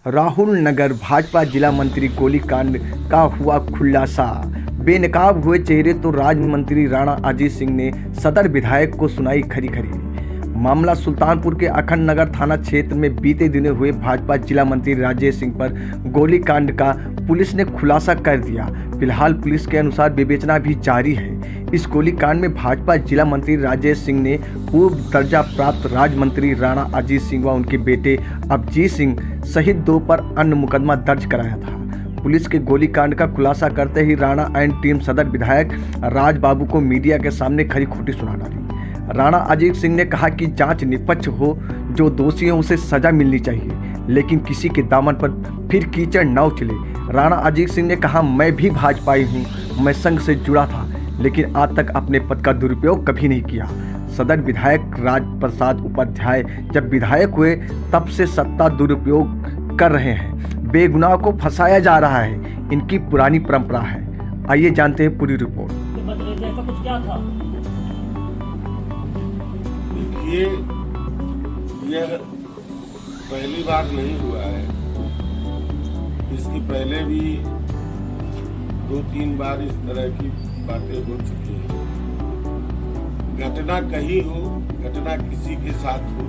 राहुल नगर भाजपा जिला मंत्री गोलीकांड का हुआ खुलासा। बेनकाब हुए चेहरे तो राज्य मंत्री राणा अजीत सिंह ने सदर विधायक को सुनाई खरी खरी। मामला सुल्तानपुर के अखंड नगर थाना क्षेत्र में बीते दिनों हुए भाजपा जिला मंत्री राजेश सिंह पर गोलीकांड का पुलिस ने खुलासा कर दिया। फिलहाल पुलिस के अनुसार विवेचना भी जारी है। इस गोलीकांड में भाजपा जिला मंत्री राजेश सिंह ने पूर्व दर्जा प्राप्त राज्य मंत्री राणा अजीत सिंह व उनके बेटे अभिजीत सिंह सहित 2 पर अन्य मुकदमा दर्ज कराया था। पुलिस के गोलीकांड का खुलासा करते ही राणा एंड टीम सदर विधायक राजबाबू को मीडिया के सामने खरी खोटी सुना डाली। राणा अजीत सिंह ने कहा कि जांच निष्पक्ष हो, जो दोषी है उसे सजा मिलनी चाहिए, लेकिन किसी के दामन पर फिर कीचड़ न उछले। राणा अजीत सिंह ने कहा, मैं भी भाजपाई हूँ, मैं संघ से जुड़ा था, लेकिन आज तक अपने पद का दुरुपयोग कभी नहीं किया। सदर विधायक राजप्रसाद उपाध्याय जब विधायक हुए तब से सत्ता दुरुपयोग कर रहे हैं, बेगुनाह को फंसाया जा रहा है, इनकी पुरानी परंपरा है। आइए जानते हैं पूरी रिपोर्ट। यह पहली बार नहीं हुआ है, इसकी पहले भी 2-3 बार इस तरह की बातें हो चुकी हैं। घटना कहीं हो, घटना किसी के साथ हो,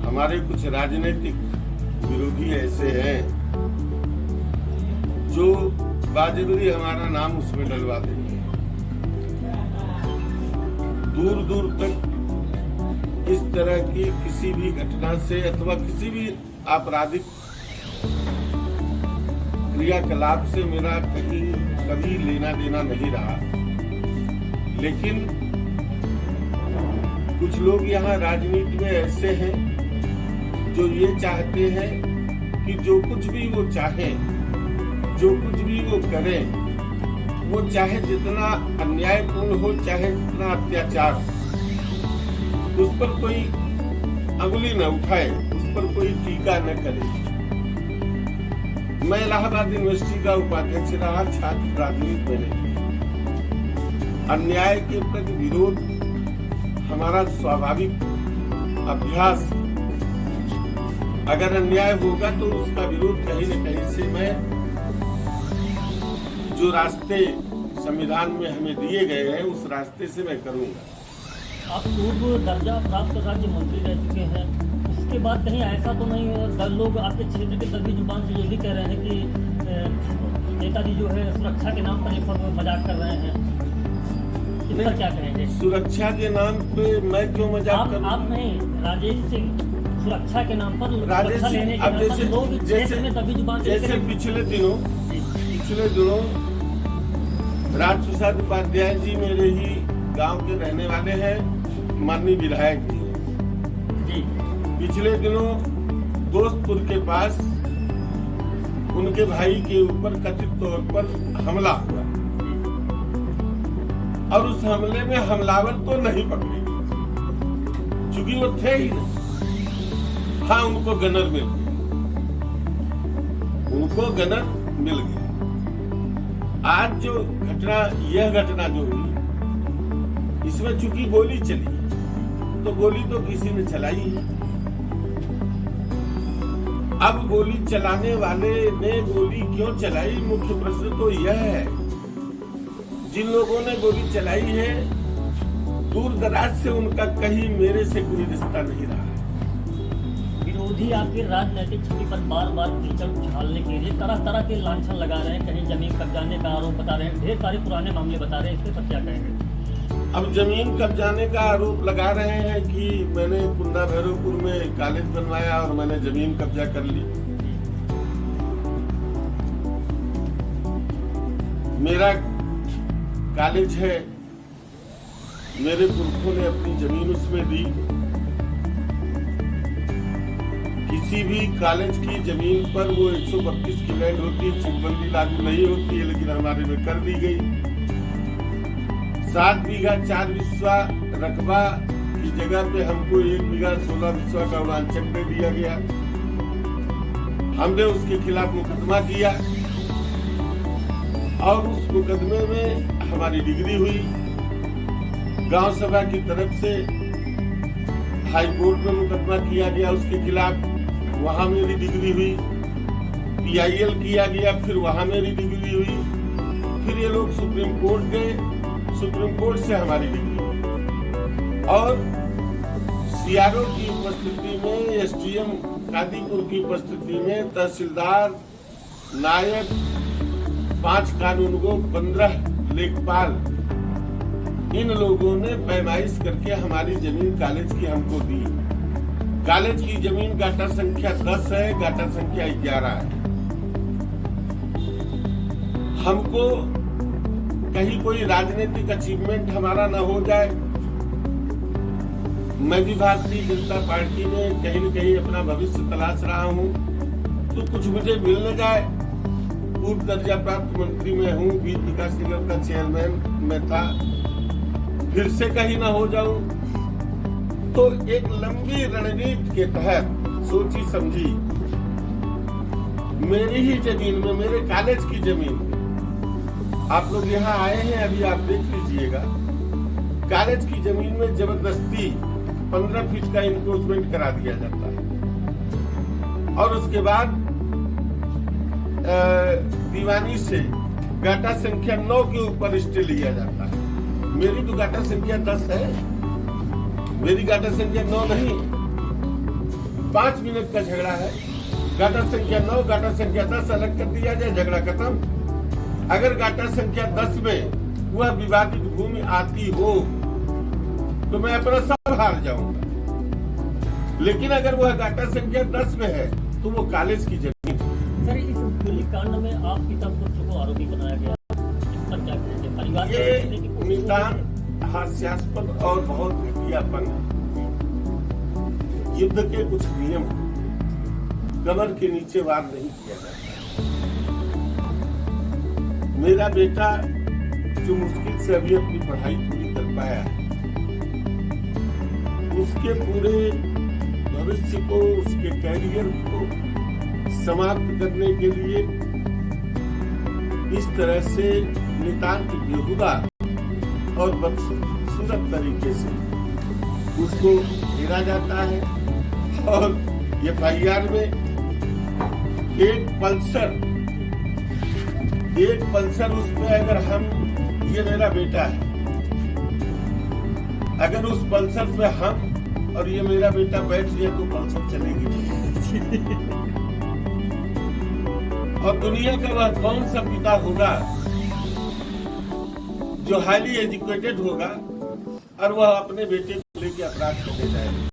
हमारे कुछ राजनीतिक विरोधी ऐसे हैं जो बाजबरी हमारा नाम उसमें डलवा देंगे। दूर दूर तक इस तरह की किसी भी घटना से अथवा किसी भी आपराधिक क्रियाकलाप से मेरा कभी लेना देना नहीं रहा, लेकिन कुछ लोग यहाँ राजनीति में ऐसे हैं जो ये चाहते हैं कि जो कुछ भी वो चाहें, जो कुछ भी वो करें, वो चाहे जितना अन्यायपूर्ण हो, चाहे जितना अत्याचार, उस पर कोई अंगुली न उठाए, उस पर कोई टीका न करे। मैं इलाहाबाद यूनिवर्सिटी का उपाध्यक्ष रहा, छात्र राजनीति मैंने की। अन्याय के प्रति विरोध हमारा स्वाभाविक अभ्यास। अगर अन्याय होगा तो उसका विरोध कहीं न कहीं से मैं जो रास्ते संविधान में हमें दिए गए हैं उस रास्ते से मैं करूंगा। आप पूर्व दर्जा प्राप्त राज्य मंत्री रह चुके हैं, उसके बाद कहीं ऐसा तो नहीं हो, लोग आपके क्षेत्र के दबी जुबान से ये भी कह रहे हैं कि नेताजी जो है सुरक्षा के नाम पर ये सब मजाक कर रहे हैं, इस पर क्या कहेंगे? सुरक्षा के नाम पे मैं क्यों मजाक करूं? आप नहीं, राजेश सिंह सुरक्षा के नाम पर राजेश सिंह, अब जैसे पिछले दिनों राजप्रसाद उपाध्याय जी मेरे ही गांव के रहने वाले हैं, माननीय विधायक जी। पिछले दिनों दोस्तपुर के पास उनके भाई के ऊपर कथित तौर पर हमला हुआ और उस हमले में हमलावर तो नहीं पकड़े चूंकि वो थे ही नहीं। हाँ, उनको गनर मिल गया। आज जो यह घटना जो हुई, इसमें चूंकि गोली चली, तो गोली तो किसी ने चलाई है। अब गोली चलाने वाले ने गोली क्यों चलाई, मुख्य प्रश्न तो यह है। जिन लोगों ने गोली चलाई है, दूर दराज से उनका कहीं मेरे से कोई रिश्ता नहीं रहा। विरोधी आपके राजनीतिक छवि पर बार बार कीचड़ उछालने के लिए तरह तरह के लांछन लगा रहे हैं, कहीं जमीन कब्जाने का आरोप बता रहे हैं, ढेर सारे पुराने मामले बता रहे हैं, इसके पर क्या कहेंगे? अब जमीन कब्जाने का आरोप लगा रहे हैं कि मैंने कुंदा भैरवपुर में कॉलेज बनवाया और मैंने जमीन कब्जा कर ली। मेरा कॉलेज है, मेरे पुरखों ने अपनी जमीन उसमें दी। किसी भी कॉलेज की जमीन पर वो 132 की लैंड होती है, चकबंदी लागू नहीं होती है, लेकिन हमारे में कर दी गई। 7 बीघा 4 बिस्वा रकबा की जगह पे हमको 1 बीघा 16 बिस्वा का उड़ानचक दे दिया गया। हमने उसके खिलाफ मुकदमा किया और उस मुकदमे में हमारी डिग्री हुई। गांव सभा की तरफ से हाई कोर्ट में मुकदमा किया गया उसके खिलाफ। वहां मेरी डिग्री हुई, PIL किया गया, फिर वहां मेरी डिग्री हुई, फिर ये लोग सुप्रीम कोर्ट गए, सुप्रीम कोर्ट से हमारी डिग्री हुई, और CRO की उपस्थिति में, SDM कादीपुर की उपस्थिति में, तहसीलदार, नायब, 5 कानूनगो, 15 लेखपाल, इन लोगों ने पैमाइश करके हमारी जमीन कॉलेज की हमको दी। कॉलेज की जमीन गाटा संख्या 10 है, गाटा संख्या 11 है। हमको कहीं कोई राजनीतिक अचीवमेंट हमारा न हो जाए, मैं भी भारतीय जनता पार्टी में कहीं न कहीं अपना भविष्य तलाश रहा हूं, तो कुछ मुझे मिल न जाए। पूर्व दर्जा प्राप्त मंत्री में हूं, बीज विकास निगम का चेयरमैन में था, फिर से कहीं ना हो जाऊं। तो एक लंबी रणनीति के तहत सोची समझी, मेरी ही जमीन में, मेरे कॉलेज की जमीन में, आप लोग यहाँ आए हैं, अभी आप देख लीजिएगा, कॉलेज की जमीन में जबरदस्ती 15 फीट का इंक्रोचमेंट करा दिया जाता है, और उसके बाद दीवानी से गाटा संख्या 9 के ऊपर स्टे लिया जाता है। मेरी तो गाटा संख्या 10 है, मेरी गाटा संख्या 9 नहीं। 5 मिनट का झगड़ा है, गाटा संख्या 9, गाटा संख्या 10 अलग कर दिया जाए, झगड़ा खत्म। अगर गाटा संख्या 10 में वह विवादित भूमि आती हो तो मैं अपना सब हार जाऊंगा, लेकिन अगर वह गाटा संख्या 10 में है तो वो कॉलेज की जमीन। सर, इस गोलीकांड में आपकी तरफ पुत्र को आरोपी बनाया गया, इस पर क्या कहेंगे? परिवार ये नितान हास्यास्पद और बहुत घटियापन है। युद्ध के कुछ नियम हैं, कमर के नीचे वार नहीं किया जाता। मेरा बेटा जो मुश्किल से अभी अपनी पढ़ाई पूरी कर पाया है, उसके पूरे भविष्य को, उसके कैरियर को समाप्त करने के लिए इस तरह से नितांत बेहुदा और बदसूरत तरीके से उसको घेरा जाता है। और FIR में एक पल्सर उस पे, अगर हम, ये मेरा बेटा है, अगर उस पल्सर पे हम और ये मेरा बेटा बैठ गया तो पल्सर चलेगी नहीं। और दुनिया का वह कौन सा पिता होगा जो हाईली एजुकेटेड होगा और वह अपने बेटे को लेकर अपराध करने जाएगा?